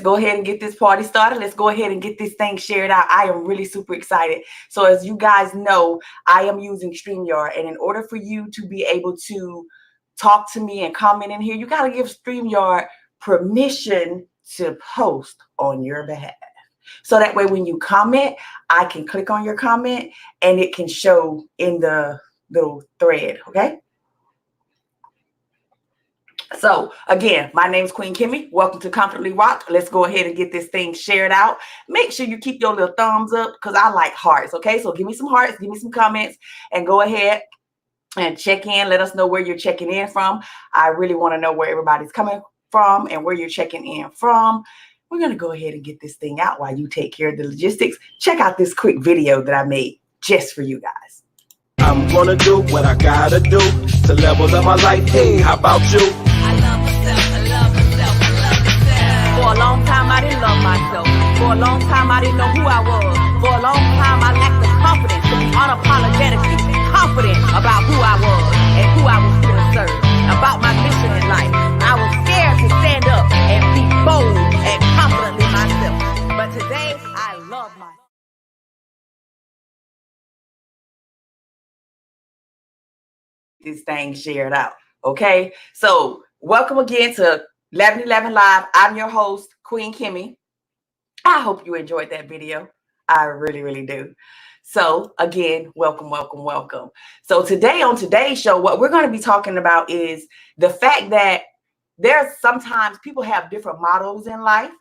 go ahead and get this party started. Let's go ahead and get this thing shared out. I am really super excited. So as you guys know, I am using StreamYard. And in order for you to be able to talk to me and comment in here, you got to give StreamYard permission to post on your behalf. So that way when you comment, I can click on your comment and it can show in the little thread, okay? So again, my name is QueenKimmie. Welcome to Comfortably Rock. Let's go ahead and get this thing shared out. Make sure you keep your little thumbs up because I like hearts, okay? So give me some hearts, give me some comments, and go ahead and check in. Let us know where you're checking in from. I really want to know where everybody's coming from and where you're checking in from. We're going to go ahead and get this thing out while you take care of the logistics. Check out this quick video that I made just for you guys. I'm going to do what I got to do to level up my life. Hey, how about you? I love myself, I love myself, I love myself. For a long time, I didn't love myself. For a long time, I didn't know who I was. For a long time, I lacked the confidence to be unapologetically confident about who I was and who I was here to serve, about my mission in life. I was scared to stand up and be bold and confidently myself. But today, I love myself. This thing shared out, okay? So welcome again to 1111 Live. I'm your host, QueenKimmie. I hope you enjoyed that video. I really, really do. So again, welcome, welcome, welcome. So today on today's show, what we're going to be talking about is the fact that there's sometimes people have different mottos in life.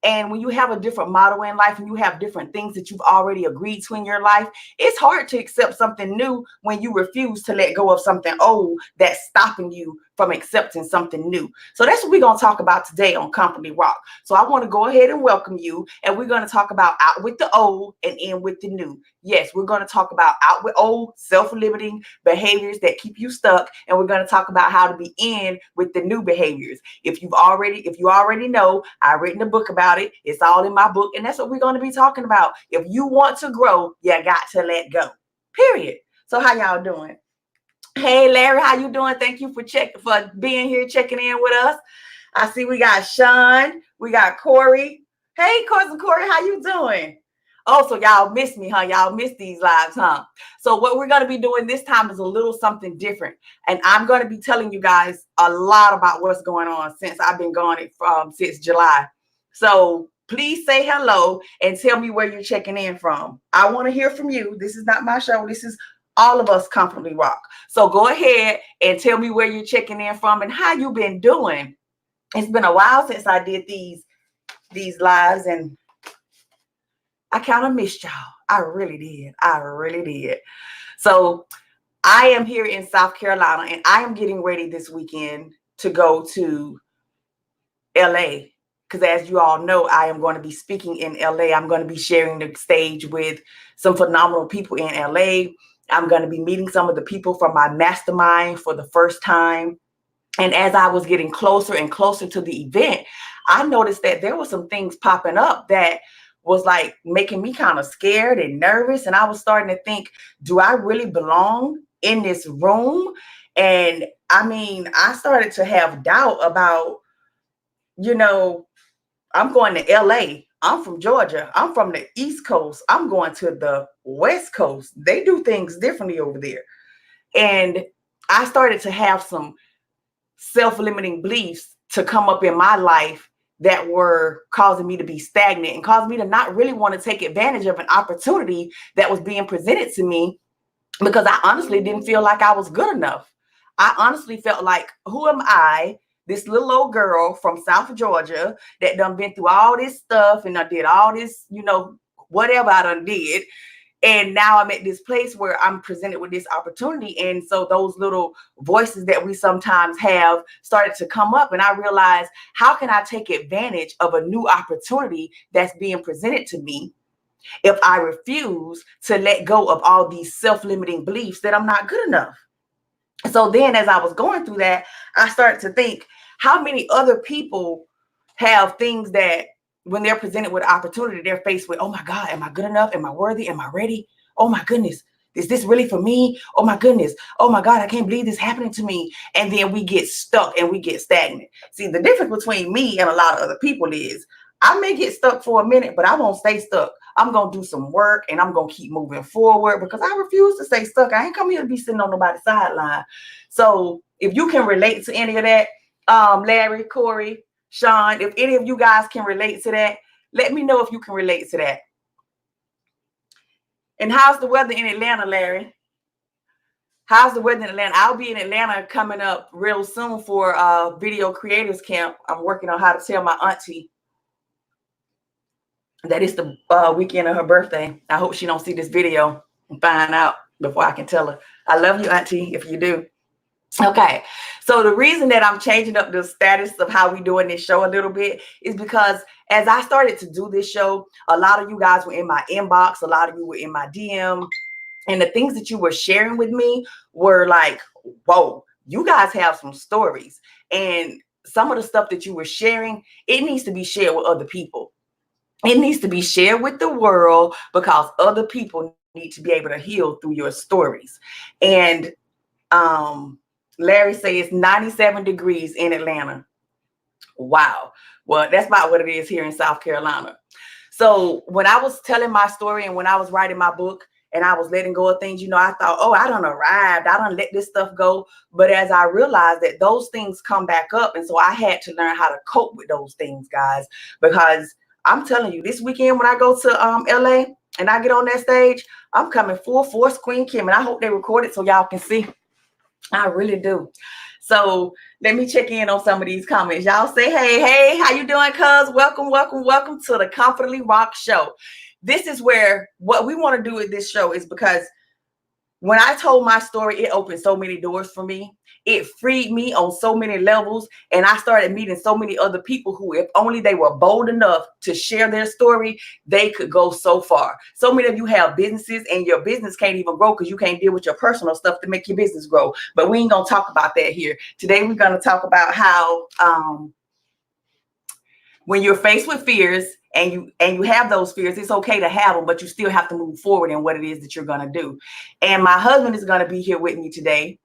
And when you have a different motto in life and you have different things that you've already agreed to in your life, it's hard to accept something new when you refuse to let go of something old that's stopping you from accepting something new. So that's what we're going to talk about today on Comfortably Rock. So I want to go ahead and welcome you. And we're going to talk about out with the old and in with the new. Yes, we're going to talk about out with old self-limiting behaviors that keep you stuck. And we're going to talk about how to be in with the new behaviors. If you already know, I've written a book about it. It's all in my book. And that's what we're going to be talking about. If you want to grow, you got to let go. Period. So how y'all doing? Hey, Larry, how you doing? Thank you for being here, checking in with us. I see we got Sean. We got Corey. Hey, cousin Corey, how you doing? Oh, so y'all missed me, huh? Y'all missed these lives, huh? So what we're going to be doing this time is a little something different. And I'm going to be telling you guys a lot about what's going on since I've been gone since July. So please say hello and tell me where you're checking in from. I want to hear from you. This is not my show. This is all of us Comfortably Rock. So go ahead and tell me where you're checking in from and how you've been doing. It's been a while since I did these lives and I kind of missed y'all. I really did. I really did. So I am here in South Carolina and I am getting ready this weekend to go to LA. Because as you all know, I am going to be speaking in LA. I'm going to be sharing the stage with some phenomenal people in LA. I'm going to be meeting some of the people from my mastermind for the first time. And as I was getting closer and closer to the event, I noticed that there were some things popping up that was like making me kind of scared and nervous. And I was starting to think, do I really belong in this room? And I mean, I started to have doubt about, I'm going to LA. I'm from Georgia. I'm from the East Coast. I'm going to the West Coast. They do things differently over there. And I started to have some self-limiting beliefs to come up in my life that were causing me to be stagnant and causing me to not really want to take advantage of an opportunity that was being presented to me because I honestly didn't feel like I was good enough. I honestly felt like, who am I? This little old girl from South Georgia that done been through all this stuff and I did all this, whatever I done did. And now I'm at this place where I'm presented with this opportunity. And so those little voices that we sometimes have started to come up. And I realized, how can I take advantage of a new opportunity that's being presented to me if I refuse to let go of all these self-limiting beliefs that I'm not good enough? So then as I was going through that, I started to think, how many other people have things that when they're presented with opportunity, they're faced with, oh my God, am I good enough? Am I worthy? Am I ready? Oh my goodness, is this really for me? Oh my goodness. Oh my God, I can't believe this happening to me. And then we get stuck and we get stagnant. See, the difference between me and a lot of other people is I may get stuck for a minute, but I won't stay stuck. I'm going to do some work and I'm going to keep moving forward because I refuse to stay stuck. I ain't come here to be sitting on nobody's sideline. So if you can relate to any of that, Larry, Corey, Sean, if any of you guys can relate to that, let me know if you can relate to that. And how's the weather in Atlanta, Larry? How's the weather in Atlanta? I'll be in Atlanta coming up real soon for Video Creators Camp. I'm working on how to tell my auntie that it's the weekend of her birthday. I hope she don't see this video and find out before I can tell her. I love you, auntie, if you do. Okay, so the reason that I'm changing up the status of how we doing this show a little bit is because as I started to do this show, a lot of you guys were in my inbox, a lot of you were in my DM, and the things that you were sharing with me were like, whoa, you guys have some stories. And some of the stuff that you were sharing, it needs to be shared with other people. It needs to be shared with the world because other people need to be able to heal through your stories. And Larry says 97 degrees in Atlanta. Wow. Well, that's about what it is here in South Carolina. So when I was telling my story and when I was writing my book and I was letting go of things, you know, I thought, oh, I done arrived. I done let this stuff go. But as I realized that those things come back up. And so I had to learn how to cope with those things, guys, because I'm telling you, this weekend when I go to LA and I get on that stage, I'm coming full force Queen Kim. And I hope they record it so y'all can see. I really do. So let me check in on some of these comments. Y'all say, hey, how you doing, cuz? Welcome to the Comfortably Rock Show. This is where what we want to do with this show is because when I told my story, it opened so many doors for me. It freed me on so many levels. And I started meeting so many other people who, if only they were bold enough to share their story, they could go so far. So many of you have businesses and your business can't even grow because you can't deal with your personal stuff to make your business grow. But we ain't going to talk about that here. Today, we're going to talk about how when you're faced with fears and you have those fears, it's okay to have them, but you still have to move forward in what it is that you're going to do. And my husband is going to be here with me today.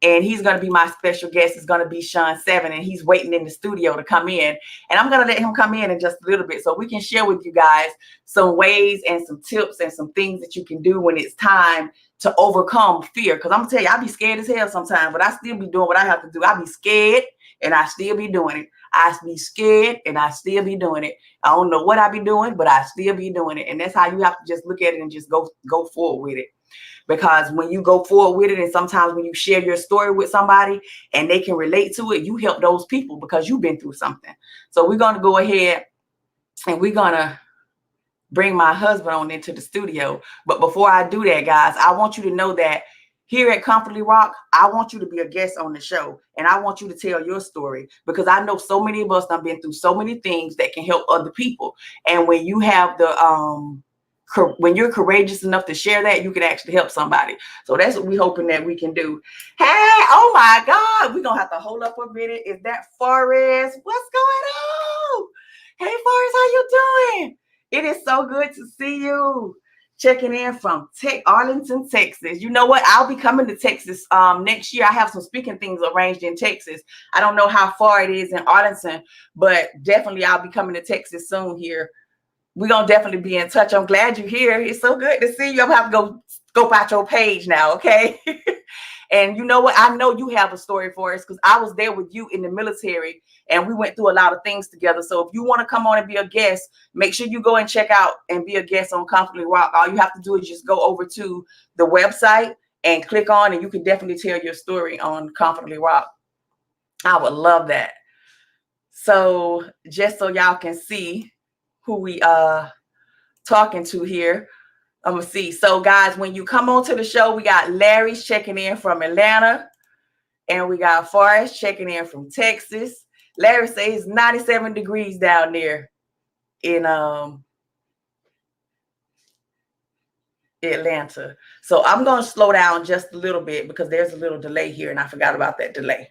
And he's going to be my special guest. It's going to be Sean 7, and he's waiting in the studio to come in. And I'm going to let him come in just a little bit so we can share with you guys some ways and some tips and some things that you can do when it's time to overcome fear. Because I'm going to tell you, I be scared as hell sometimes, but I still be doing what I have to do. I be scared, and I still be doing it. I be scared, and I still be doing it. I don't know what I be doing, but I still be doing it. And that's how you have to just look at it and just go forward with it. Because when you go forward with it, and sometimes when you share your story with somebody and they can relate to it, you help those people because you've been through something. So we're going to go ahead and we're going to bring my husband on into the studio. But before I do that, guys, I want you to know that here at Comfortably Rock, I want you to be a guest on the show. And I want you to tell your story because I know so many of us have been through so many things that can help other people. And when you have the when you're courageous enough to share that, you can actually help somebody. So that's what we're hoping that we can do. Hey, oh my God, we're going to have to hold up a minute. Is that Forrest? What's going on? Hey, Forrest, how you doing? It is so good to see you. Checking in from Arlington, Texas. You know what? I'll be coming to Texas next year. I have some speaking things arranged in Texas. I don't know how far it is in Arlington, but definitely I'll be coming to Texas soon here. We're going to definitely be in touch. I'm glad you're here. It's so good to see you. I'm going to have to go scope out your page now, okay? And you know what? I know you have a story for us because I was there with you in the military and we went through a lot of things together. So if you want to come on and be a guest, make sure you go and check out and be a guest on Comfortably Rock. All you have to do is just go over to the website and click on, and you can definitely tell your story on Comfortably Rock. I would love that. So just so y'all can see who we talking to here. I'm gonna see. So guys, when you come on to the show, we got Larry's checking in from Atlanta, and we got Forrest checking in from Texas. Larry says it's 97 degrees down there in Atlanta. So I'm gonna slow down just a little bit because there's a little delay here, and I forgot about that delay.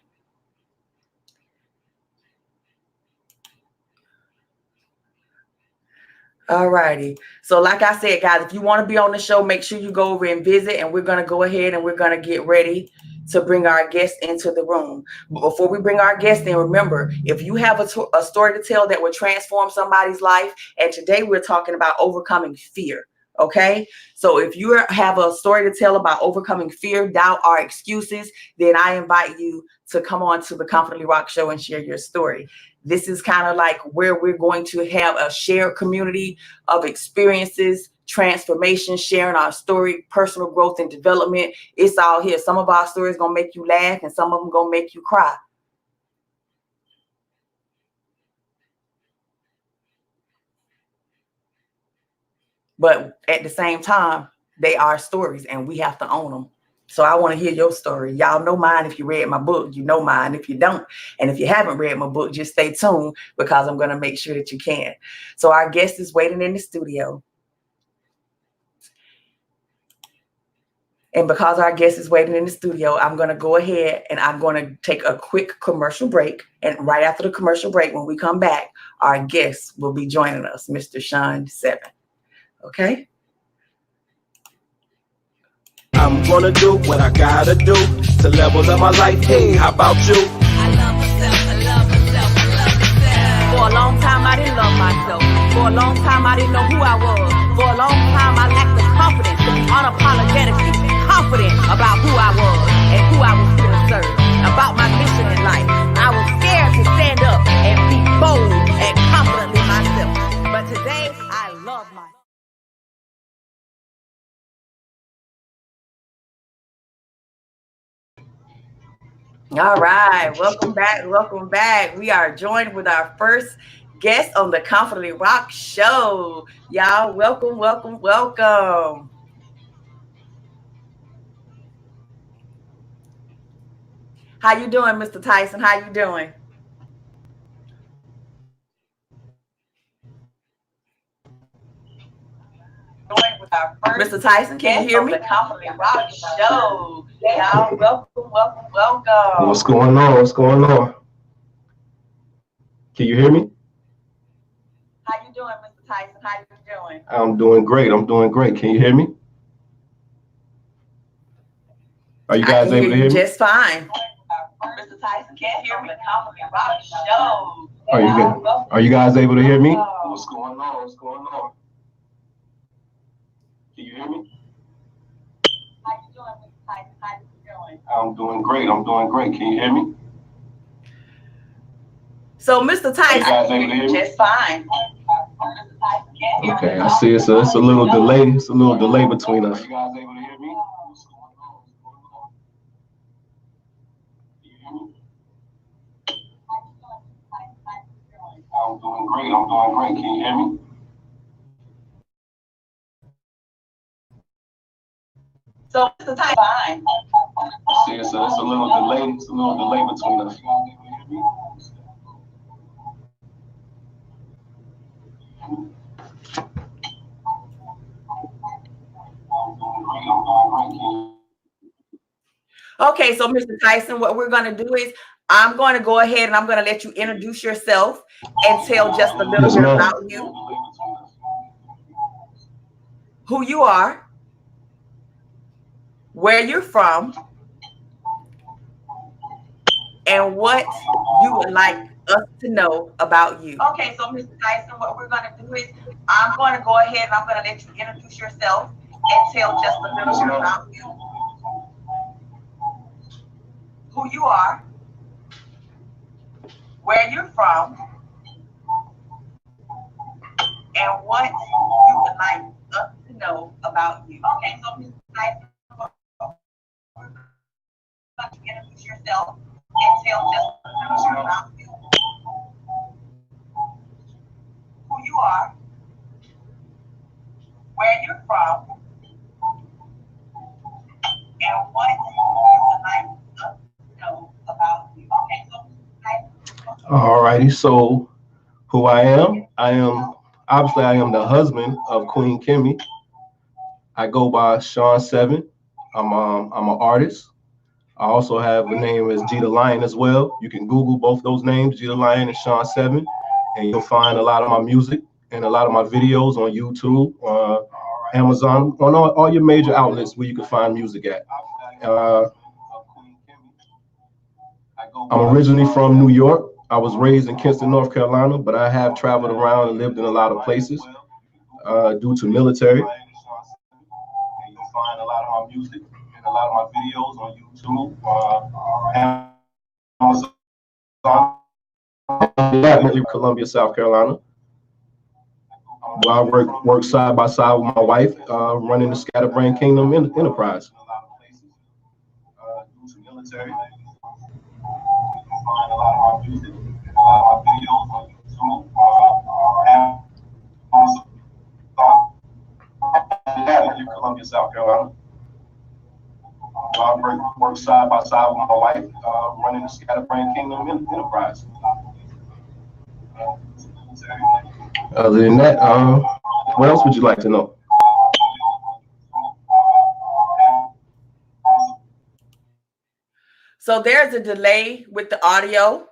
All righty. So like I said, guys, if you want to be on the show, make sure you go over and visit, and we're going to go ahead and we're going to get ready to bring our guests into the room. But before we bring our guests in, remember, if you have a story to tell that will transform somebody's life, and today we're talking about overcoming fear. Okay, so if you have a story to tell about overcoming fear, doubt, or excuses, then I invite you to come on to the Confidently Rock Show and share your story. This is kind of like where we're going to have a shared community of experiences, transformation, sharing our story, personal growth and development. It's all here. Some of our stories gonna make you laugh, and some of them gonna make you cry. But at the same time, they are stories and we have to own them. So I want to hear your story. Y'all know mine. If you read my book, you know mine. If you don't, and if you haven't read my book, just stay tuned because I'm going to make sure that you can. So our guest is waiting in the studio. And because our guest is waiting in the studio, I'm going to go ahead and I'm going to take a quick commercial break. And right after the commercial break, when we come back, our guest will be joining us, Mr. Sean 7. Okay. I'm gonna do what I gotta do to level up my life. Hey, how about you? I love myself, I love myself, I love myself. For a long time I didn't love myself. For a long time I didn't know who I was. For a long time I lacked the confidence to be unapologetically confident about who I was and who I was here to serve. About my mission in life. I was scared to stand up and be bold and confidently myself. But today I love myself. All right, welcome back. Welcome back. We are joined with our first guest on the Confidently Rock Show. Y'all, welcome, welcome, welcome. How you doing, Mr. Tyson? How you doing? Mr. Tyson, can you hear me? The Confidently Rock Show. Y'all, welcome, welcome, welcome. What's going on? What's going on? Can you hear me? How you doing, Mr. Tyson? How you doing? I'm doing great. I'm doing great. Can you hear me? Are you guys able to hear me? Just fine. Mr. Tyson, can't hear me. The Confidently Rock Show. Are you guys able to hear me? What's going on? What's going on? Can you hear me? How you doing, Mr. Tyson? How you doing? I'm doing great. I'm doing great. Can you hear me? So, Mr. Tyson, guys able to hear me? Just fine. Okay, I see. It's a little delay. It's a little delay between us. Are you guys able to hear me? What's going on? What's going on? Can you hear me? I'm doing great. I'm doing great. Can you hear me? So, Mr. Tyson, fine. See, it's a little delay. It's a little delay between us. Okay, so Mr. Tyson, what we're going to do is I'm going to go ahead and I'm going to let you introduce yourself and tell just a little bit about you, who you are, where you're from, and what you would like us to know about you. Okay, so Mr. Tyson, what we're going to do is I'm going to go ahead and I'm going to let you introduce yourself and tell just a little bit about you, who you are, where you're from, and what you would like us to know about you. Okay, so Mr. Tyson, introduce yourself and tell just a little bit about you, who you are, where you're from, and what you would like us to know about you. Okay, so Mr. Tyson. All righty. So, who I am the husband of Queen Kimmie. I go by Sean 7. I'm an artist. I also have a name as G the Lion as well. You can Google both those names, G the Lion and Sean 7, and you'll find a lot of my music and a lot of my videos on YouTube, Amazon, on all your major outlets where you can find music at. I'm originally from New York. I was raised in Kinston, North Carolina, but I have traveled around and lived in a lot of places due to military. You can find a lot of my music and a lot of my videos on YouTube, Amazon, Columbia, South Carolina. Where I work side by side with my wife, running the Scatterbrain Kingdom Enterprise. Find a lot of my music and a lot of my videos on YouTube, Amazon, Columbia, South Carolina. I work side by side with my wife, running the Scatterbrain Kingdom Enterprise. Other than that, what else would you like to know? So there's a delay with the audio.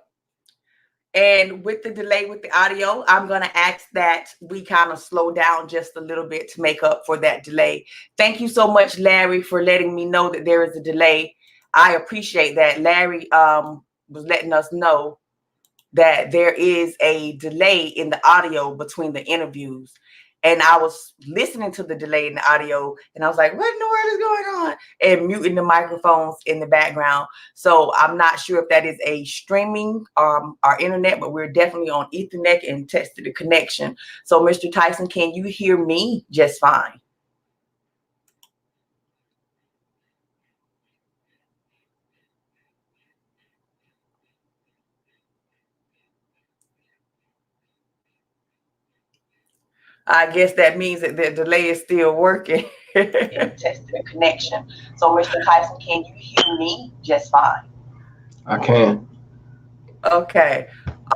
And with the delay with the audio, I'm going to ask that we kind of slow down just a little bit to make up for that delay. Thank you so much, Larry, for letting me know that there is a delay. I appreciate that. Larry was letting us know that there is a delay in the audio between the interviews. And I was listening to the delay in the audio, and I was like, what in the world is going on? And muting the microphones in the background. So I'm not sure if that is a streaming our internet, but we're definitely on Ethernet and tested the connection. So Mr. Tyson, can you hear me just fine? I guess that means that the delay is still working. And testing the connection. So Mr. Tyson, can you hear me just fine? I can. Okay,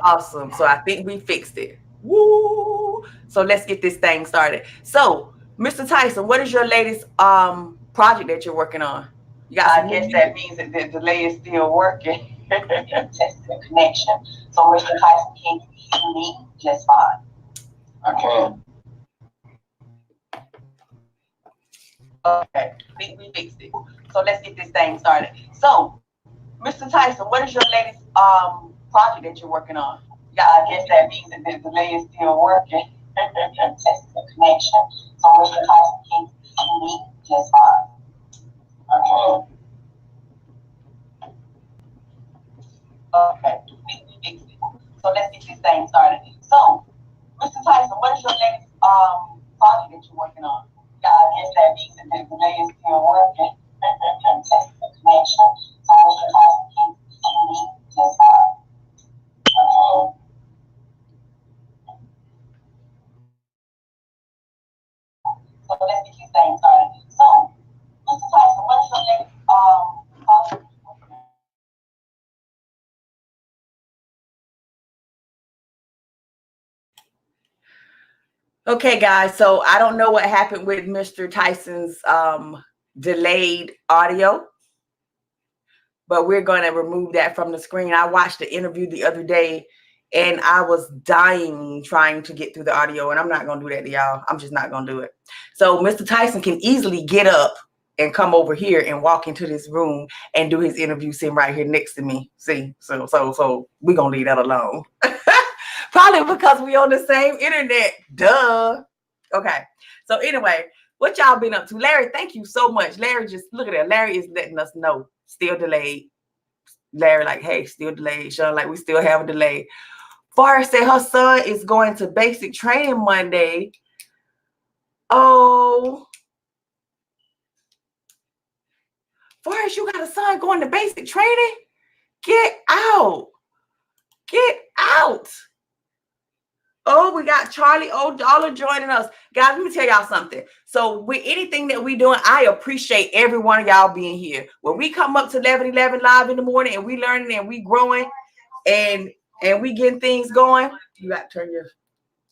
awesome. So I think we fixed it. Woo! So let's get this thing started. So, Mr. Tyson, what is your latest project that you're working on? I guess that means that the delay is still working. Testing the connection. So Mr. Tyson, can you hear me just fine? I can. Okay, we fixed it. So let's get this thing started. So, Mr. Tyson, what is your latest project that you're working on? I guess that means that the delay is still working. Testing the connection. So Mr. Tyson, can you hear me just fine? I can. Okay, we fixed it. So let's get this thing started. So, Mr. Tyson, what is your latest project that you're working on? I guess that means that the delay is still working. Testing the connection. So Mr. Tyson, can you hear me just fine? So let's get this thing started. So, Mr. Tyson, what is your latest project? Okay, guys, so I don't know what happened with Mr. Tyson's delayed audio, but we're going to remove that from the screen. I watched the interview the other day, and I was dying trying to get through the audio, and I'm not going to do that to y'all. I'm just not going to do it. So Mr. Tyson can easily get up and come over here and walk into this room and do his interview sitting right here next to me. See, so we're going to leave that alone. Probably because we on the same internet. Duh. Okay. So anyway, what y'all been up to? Larry, thank you so much. Larry, just look at that. Larry is letting us know. Still delayed. Larry like, hey, still delayed. Sean like, we still have a delay. Forrest said her son is going to basic training Monday. Oh. Forrest, you got a son going to basic training? Get out. Get out. Oh, we got Charlie O'Dollar joining us. Guys, let me tell y'all something. So with anything that we doing, I appreciate every one of y'all being here. When we come up to 11:11 live in the morning and we learning and we growing and we getting things going, you got to turn your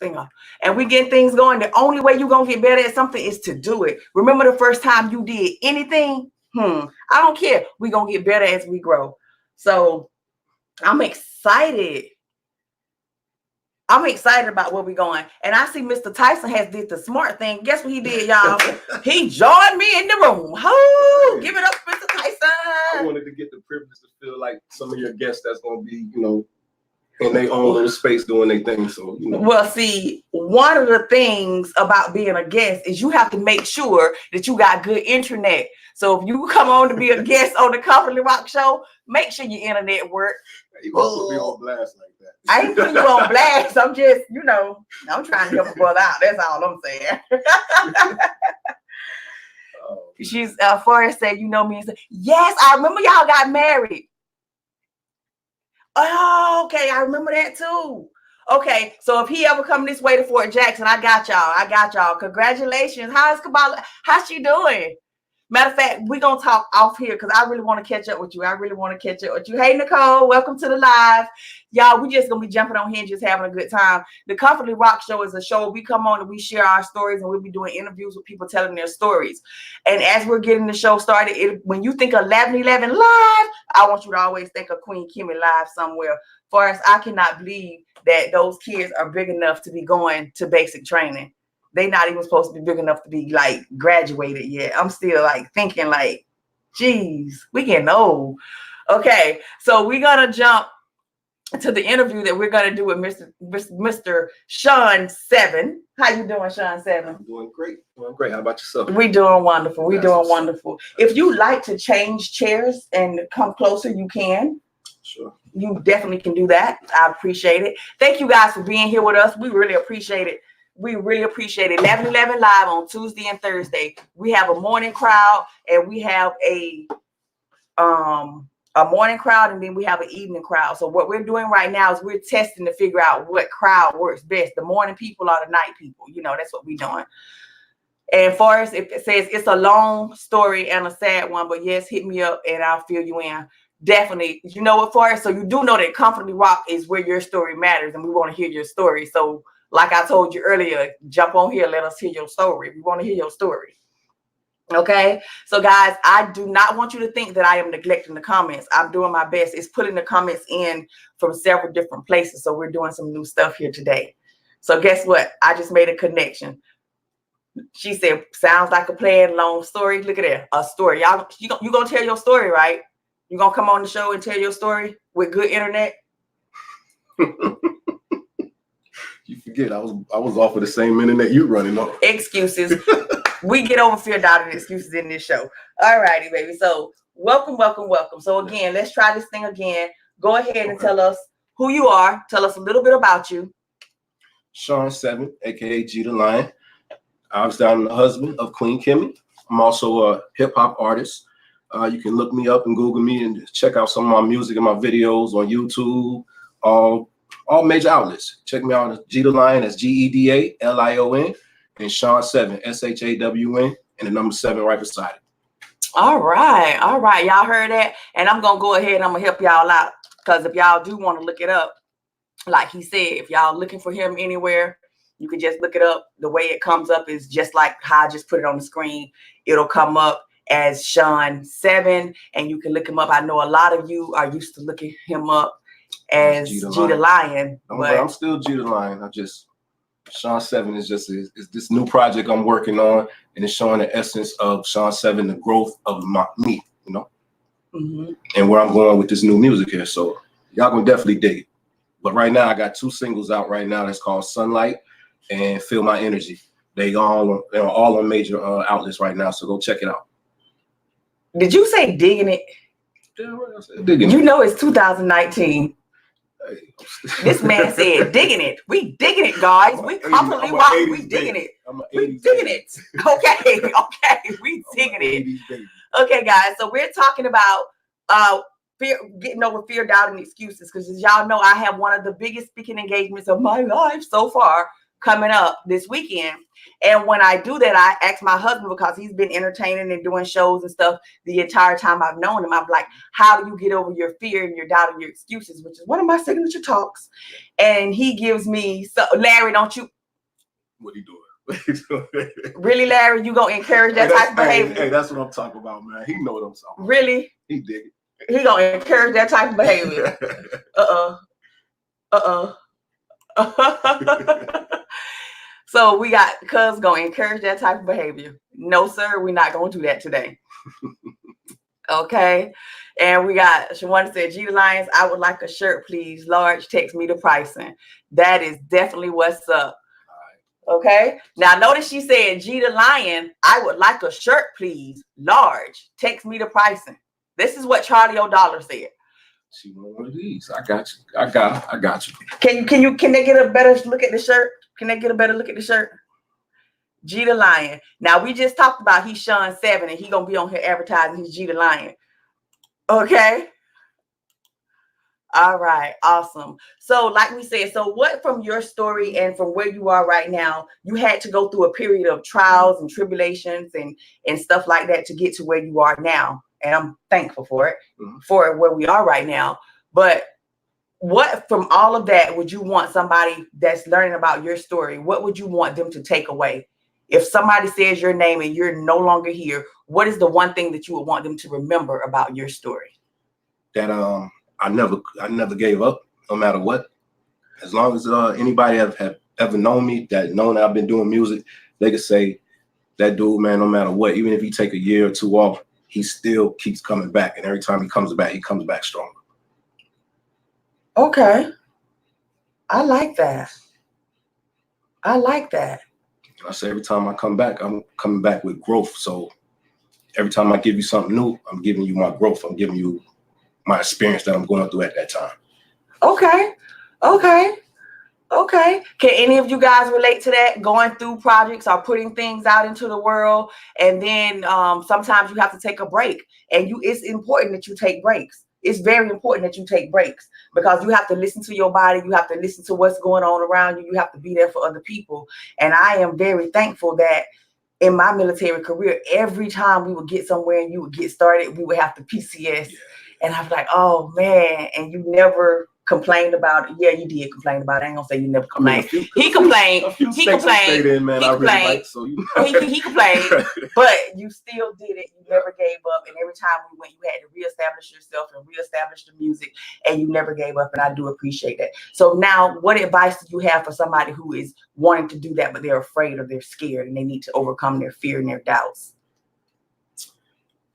thing off. And we get things going. The only way you're going to get better at something is to do it. Remember the first time you did anything? I don't care. We're going to get better as we grow. So I'm excited. I'm excited about where we're going. And I see Mr. Tyson has did the smart thing. Guess what he did, y'all? He joined me in the room. Oh, give it up, Mr. Tyson. I wanted to get the privilege to feel like some of your guests that's gonna be, you know, in their own little space doing their thing. So, you know. Well, see, one of the things about being a guest is you have to make sure that you got good internet. So if you come on to be a guest on the Comfortably Rock Show, make sure your internet work. You gonna put me on blast like that. I ain't putting you on blast. I'm just, you know, I'm trying to help a brother out. That's all I'm saying. She's Forrest said, you know me, and said, yes, I remember y'all got married. Oh, okay, I remember that too. Okay, so if he ever come this way to Fort Jackson, I got y'all. Congratulations. How's Kabbalah? How's she doing? Matter of fact, we're going to talk off here because I really want to catch up with you. Hey, Nicole, welcome to the live. Y'all, we just going to be jumping on here and just having a good time. The Comfortably Rock Show is a show. We come on and we share our stories, and we'll be doing interviews with people telling their stories. And as we're getting the show started, when you think of 1111 Live, I want you to always think of QueenKimmie Live somewhere. For us, I cannot believe that those kids are big enough to be going to basic training. They not even supposed to be big enough to be like graduated yet. I'm still like thinking like, geez, we getting old. Okay, so we're gonna jump to the interview that we're gonna do with Mr. Sean 7. How you doing, Sean 7? I'm doing great. How about yourself? We doing wonderful. If you like to change chairs and come closer, you can. Sure. You definitely can do that. I appreciate it. Thank you guys for being here with us. We really appreciate it. 1111 Live on Tuesday and Thursday. We have a morning crowd, and we have a morning crowd, and then we have an evening crowd. So what we're doing right now is we're testing to figure out what crowd works best. The morning people or the night people. You know, that's what we're doing. And for us, it says it's a long story and a sad one, but yes, hit me up and I'll fill you in. Definitely. You know what, for us? So you do know that Comfortably Rock is where your story matters, and we want to hear your story. So like I told you earlier, jump on here, let us hear your story. We want to hear your story. Okay, so guys, I do not want you to think that I am neglecting the comments. I'm doing my best. It's putting the comments in from several different places. So we're doing some new stuff here today. So guess what? I just made a connection. She said, sounds like a planned long story. Look at that, a story. Y'all, you gonna tell your story, right? You gonna come on the show and tell your story with good internet? You forget I was off of the same internet you running on. Excuses. We get over fear, doubt, and excuses in this show. All righty, baby. So welcome. So again, let's try this thing again. Go ahead and tell us who you are. Tell us a little bit about you. Sean 7, aka G the Lion. Obviously, I'm the husband of QueenKimmie. I'm also a hip hop artist. You can look me up and Google me and check out some of my music and my videos on YouTube. All major outlets. Check me out at G the Lion, that's GEDALION, and Sean 7, SHAWN, and the number 7 right beside it. All right. Y'all heard that? And I'm gonna go ahead and I'm gonna help y'all out. Because if y'all do want to look it up, like he said, if y'all looking for him anywhere, you can just look it up. The way it comes up is just like how I just put it on the screen. It'll come up as Sean 7, and you can look him up. I know a lot of you are used to looking him up as G the Lion. But I'm still G the Lion. Sean 7 is this new project I'm working on, and it's showing the essence of Sean 7, the growth of me, you know, and where I'm going with this new music here. So y'all gonna definitely dig it. But right now I got 2 singles out right now that's called Sunlight and Feel My Energy. They're all on major outlets right now, so go check it out. Did you say digging it? Yeah, I said digging you it. know it's 2019. Hey. This man said digging it. We digging it, guys. We Comfortably Rock. We digging it. We digging it. Okay. We digging it. Okay, guys. So we're talking about fear, getting over fear, doubt, and excuses. Because as y'all know, I have one of the biggest speaking engagements of my life so far coming up this weekend. And when I do that, I ask my husband, because he's been entertaining and doing shows and stuff the entire time I've known him. I'm like, how do you get over your fear and your doubt and your excuses, which is one of my signature talks. And he gives me, so Larry, don't you? What are you doing? Really, Larry, you gonna encourage that type of behavior? Hey, that's what I'm talking about, man. He know what I'm talking about. Really? He dig it. He gonna encourage that type of behavior. So we got cuz gonna encourage that type of behavior. No, sir, we're not gonna do that today. Okay. And we got Shawana said, G the Lions, I would like a shirt, please. Large, text me the pricing. That is definitely what's up. Okay. Now notice she said, G the Lion, I would like a shirt, please. Large, text me the pricing. This is what Charlie O'Dollar said. She want one of these. I got you. I got you. Can they get a better look at the shirt? Can they get a better look at the shirt? G the Lion. Now we just talked about he's Sean 7 and he gonna be on here advertising he's G the Lion. Okay. All right. Awesome. So like we said, so what from your story and from where you are right now, you had to go through a period of trials and tribulations and stuff like that to get to where you are now. And I'm thankful for it, for where we are right now. But what from all of that would you want somebody that's learning about your story? What would you want them to take away? If somebody says your name and you're no longer here, what is the one thing that you would want them to remember about your story? That I never gave up, no matter what. As long as anybody have ever known me, that I've been doing music, they could say that dude, man, no matter what, even if he take a year or two off, he still keeps coming back. And every time he comes back stronger. Okay. I like that. I like that. I say every time I come back, I'm coming back with growth. So every time I give you something new, I'm giving you my growth. I'm giving you my experience that I'm going through at that time. Okay. Okay. Okay. Can any of you guys relate to that? Going through projects or putting things out into the world, and then sometimes you have to take a break. And it's important that you take breaks. It's very important that you take breaks because you have to listen to your body. You have to listen to what's going on around you. You have to be there for other people. And I am very thankful that in my military career, every time we would get somewhere and you would get started, we would have to PCS. Yeah. And I was like, oh, man. And you never complained about it. Yeah, you did complain about it. I ain't gonna say you never complained. He complained. He complained. He complained. But you still did it. You never gave up. And every time we went, you had to reestablish yourself and reestablish the music. And you never gave up. And I do appreciate that. So now, what advice do you have for somebody who is wanting to do that, but they're afraid or they're scared and they need to overcome their fear and their doubts?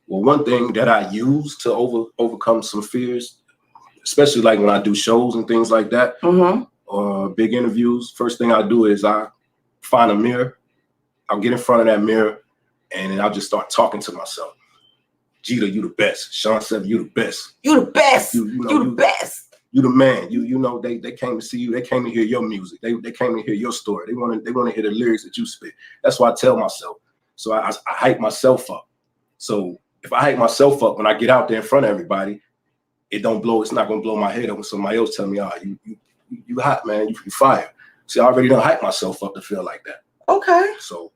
Well, one thing that I use to overcome some fears, especially like when I do shows and things like that, or big interviews, first thing I do is I find a mirror. I'll get in front of that mirror and then I'll just start talking to myself. Jeter, you the best. Sean 7, you the best. You the best. You the best. You the man. You know, they came to see you. They came to hear your music. They came to hear your story. They want to hear the lyrics that you spit. That's what I tell myself. So I hype myself up. So if I hype myself up when I get out there in front of everybody, it's not gonna blow my head up when somebody else tell me, oh, you hot, man, you fire. See, I already done hype myself up to feel like that. Okay. So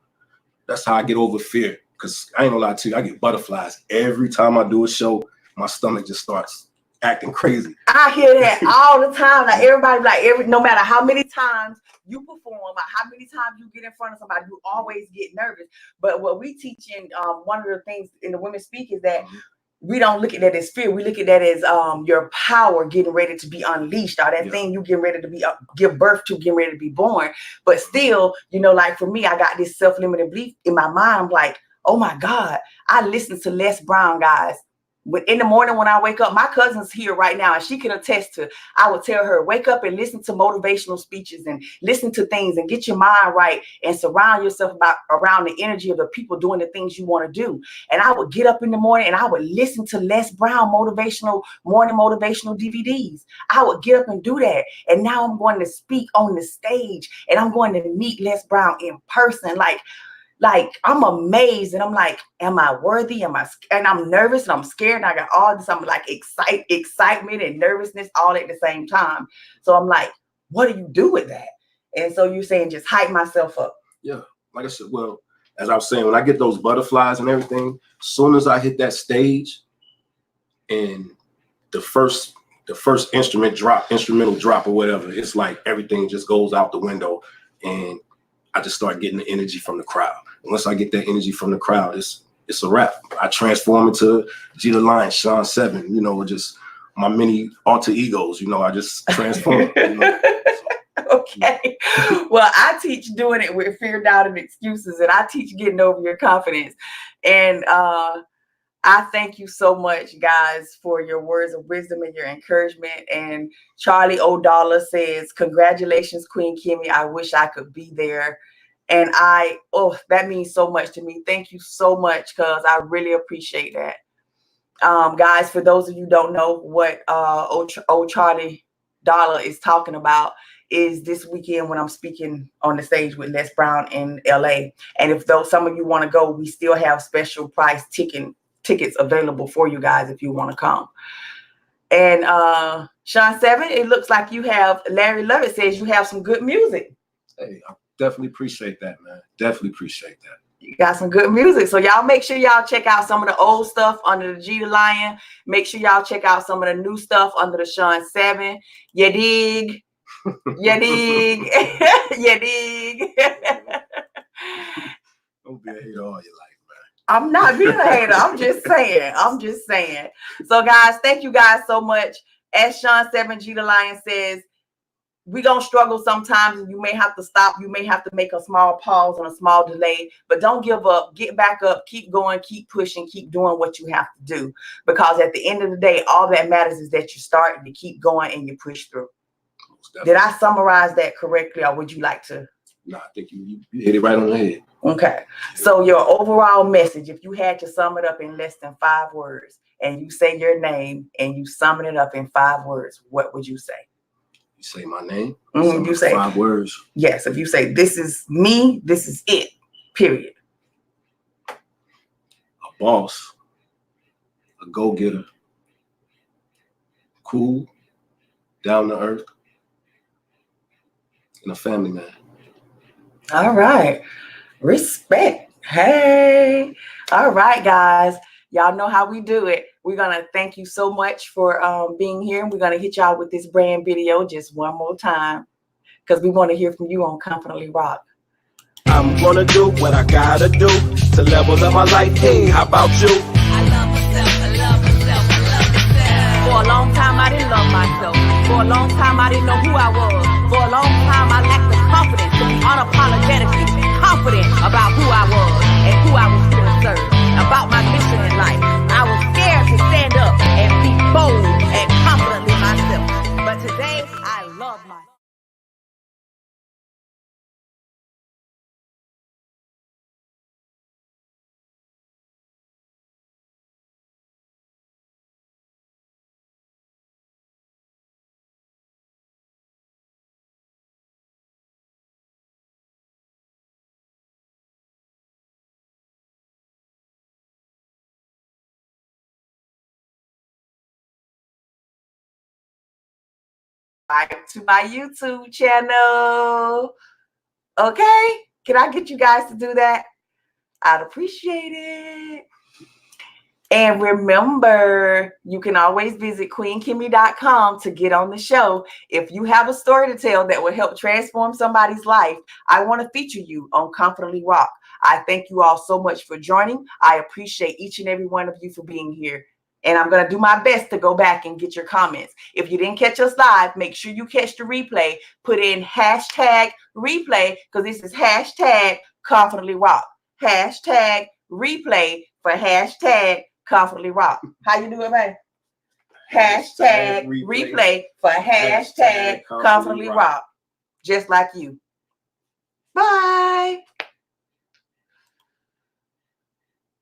that's how I get over fear. Cause I ain't gonna lie to you, I get butterflies every time I do a show. My stomach just starts acting crazy. I hear that all the time. Like everybody, no matter how many times you perform, or how many times you get in front of somebody, you always get nervous. But what we teach in one of the things in the Women Speak is that we don't look at that as fear. We look at that as your power getting ready to be unleashed, or that thing you getting ready to be give birth to, getting ready to be born. But still, you know, like for me, I got this self-limiting belief in my mind. I'm like, oh my God, I listen to Les Brown, guys. In the morning when I wake up, my cousin's here right now and she can attest to, I would tell her, wake up and listen to motivational speeches and listen to things and get your mind right and surround yourself around the energy of the people doing the things you want to do. And I would get up in the morning and I would listen to Les Brown morning motivational DVDs. I would get up and do that. And now I'm going to speak on the stage and I'm going to meet Les Brown in person. Like I'm amazed and I'm like, am I worthy? And I'm nervous and I'm scared and I got all this. I'm like excitement and nervousness all at the same time. So I'm like, what do you do with that? And so you're saying just hype myself up. Yeah, like I said, well, as I was saying, when I get those butterflies and everything, as soon as I hit that stage and the first instrumental drop or whatever, it's like everything just goes out the window and I just start getting the energy from the crowd. And once I get that energy from the crowd, it's a wrap. I transform into G the Lion, Sean 7, you know, just my mini alter egos, you know, I just transform. You know, Okay. Well, I teach doing it with fear, doubt, and excuses, and I teach getting over your confidence. And I thank you so much, guys, for your words of wisdom and your encouragement. And Charlie O'Dollar says, congratulations, Queen Kimmie. I wish I could be there. And that means so much to me. Thank you so much, because I really appreciate that. Guys, for those of you who don't know what old Charlie Dollar is talking about, is this weekend when I'm speaking on the stage with Les Brown in LA. And if some of you want to go, we still have special price tickets available for you guys if you want to come. And Sean 7, it looks like you have, Larry Lovett says you have some good music. Hey, I definitely appreciate that, man. Definitely appreciate that. You got some good music. So y'all make sure y'all check out some of the old stuff under the G the Lion. Make sure y'all check out some of the new stuff under the Sean 7. You dig? You dig? You dig? Don't be a hater all your life, man. I'm not being a hater. I'm just saying. I'm just saying. So, guys, thank you guys so much. As Sean 7 G the Lion says, we're going to struggle sometimes, and you may have to stop. You may have to make a small pause and a small delay, but don't give up. Get back up. Keep going. Keep pushing. Keep doing what you have to do, because at the end of the day, all that matters is that you start and you keep going and you push through. Did I summarize that correctly, or would you like to? No, I think you hit it right on the head. Okay. So your overall message, if you had to sum it up in less than 5 words, and you say your name and you sum it up in 5 words, what would you say? You say my name? You say 5 words. Yes. If you say, this is me, this is it, period. A boss, a go-getter, cool, down to earth, and a family man. All right. Respect. Hey. All right, guys. Y'all know how we do it. We're going to thank you so much for being here. We're going to hit y'all with this brand video just one more time, because we want to hear from you on Confidently Rock. I'm gonna do what I gotta do to level up my life. Hey, how about you? I love myself, I love myself, I love myself. For a long time, I didn't love myself. For a long time, I didn't know who I was. For a long time, I lacked the confidence to be unapologetically confident about who I was and who I was here to serve, about my mission in life. I was scared to stand up and be bold and confidently myself. But today, I love myself. Subscribe to my YouTube channel. Okay? Can I get you guys to do that? I'd appreciate it. And remember, you can always visit QueenKimmie.com to get on the show. If you have a story to tell that will help transform somebody's life, I want to feature you on Confidently Rock. I thank you all so much for joining. I appreciate each and every one of you for being here. And I'm going to do my best to go back and get your comments. If you didn't catch us live, make sure you catch the replay. Put in hashtag replay, because this is hashtag Confidently Rock. Hashtag replay for hashtag Confidently Rock. How you do it, man? Hashtag replay for hashtag Confidently Rock. Just like you. Bye.